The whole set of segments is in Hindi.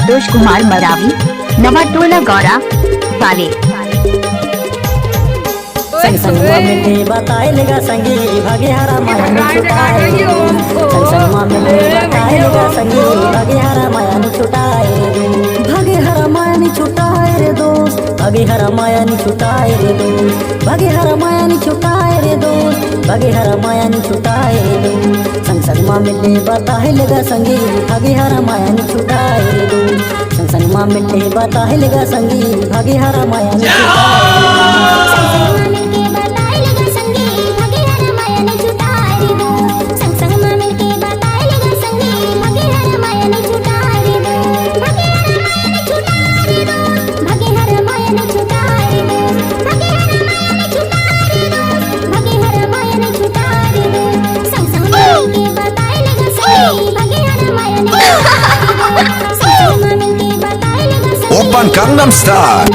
संतोष कुमार मरावी, नवाटोला गौरा वाले। संग संग मिले बताए लेगा संगी भागे हरा माया ने छुटाए। संग संग मिले बताए लेगा संगी भागे हरा माया ने छुटाए। भागे हरा माया ने छुटाए रे दोस्त, भागे हरा माया ने छुटाए रे दोस्त, भागे हरा माया ने छुटाए रे दोस्त, भागे हरा माया ने छुटाए रे दोस्त। संग संग मिले बताए लेगा संगी भागे हरा माया ने छुटाए रे दोस्त। संग संग मिले बताए लेगा संगी भागे हरा माया ने छुटाए। Open Gangnam Style।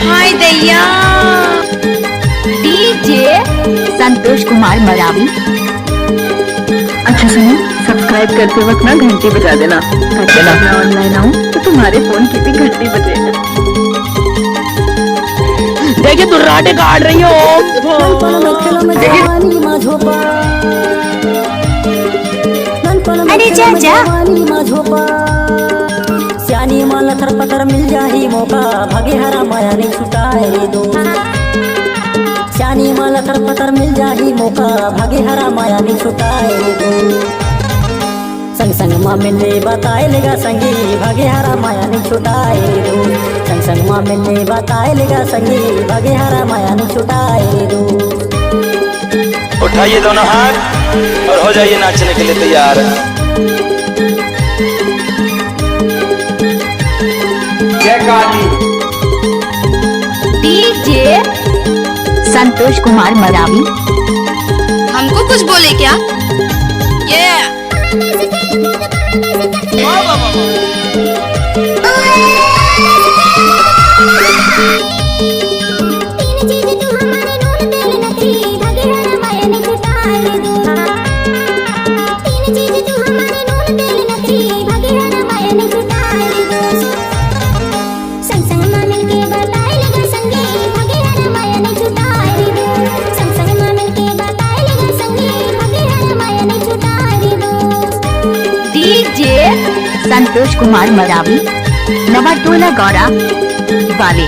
हाय दैया। डीजे संतोष कुमार मरावी। अच्छा सुनो, सब्सक्राइब करते वक्त ना घंटी बजा देना ताकि जब मैं ऑनलाइन आऊँ तो तुम्हारे फोन की भी घंटी बजे। देखिए दुर्राटे काट रही हो। अरे जा जा। सियानी माल थर पतर मिल जाही मौका भागे हरा माया ने छुटाए रे दोस्त। सियानी माल थर पतर मिल जाही मौका भागे हरा माया ने छुटाए रे दोस्त। संग संग मिले बताए लेगा संगी भागे हरा माया ने छुटाए रे दोस्त। संग संग मिले बताए लेगा संगी भागे हरा माया ने छुटाए रे दोस्त। उठाइए दोनों हाथ और हो जाइए नाचने के लिए तैयार। जय काली। डीजे संतोष कुमार मरावी। हमको कुछ बोले क्या? ये डीजे संतोष कुमार मरावी, नवाटोला गौरा वाले।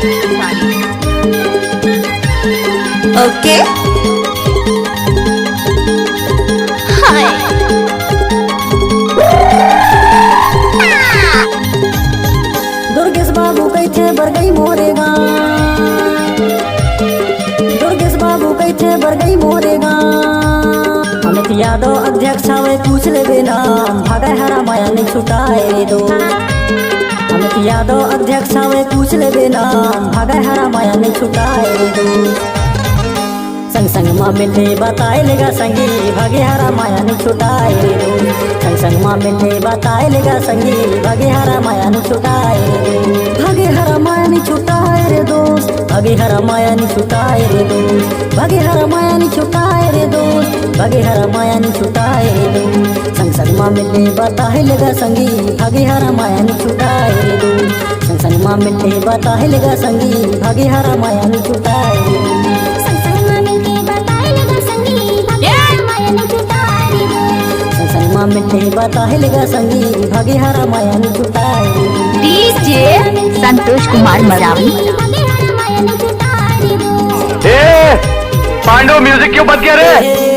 Okay hi. दुर्गेश बाबू कैथे बरगई मोरेगा, दुर्गेश बाबू कैथे बरगई मोरेगा। अमित यादव अध्यक्ष हवे पूछ लेबे नाम भागे हरा माया ने छुटाए रे दोस्त। अमित यादव अध्यक्ष हवे पूछ लेबे नाम भागे हरा माया ने छुटाए रे दोस्त। संग संग मिले बताए लेगा संगी भागे हरा माया ने छुटाए रे दोस्त। संग संग मिले बताए लेगा संगी भागे हरा माया ने छुटाए रे दोस्त। भागे हरा माया ने छुटाए रे दोस्त, भागे हरा माया ने छुटाए रे दोस्त, भागे हरा माया ने छुटाए रे दोस्त, भागे हरा माया ने छुटाए रे दोस्त। संग संग मिले बताए लेगा संगी भागे हरा माया ने छुटाए रे दोस्त। संग संग मिले बताए लेगा संगी भागे हरा माया ने छुटाए रे दोस्त। मिले बताए लेगा संगी भागे हरा माया ने छुटाए। डीजे संतोष कुमार मरावी। पांडु म्यूजिक क्यों बंद किया रे?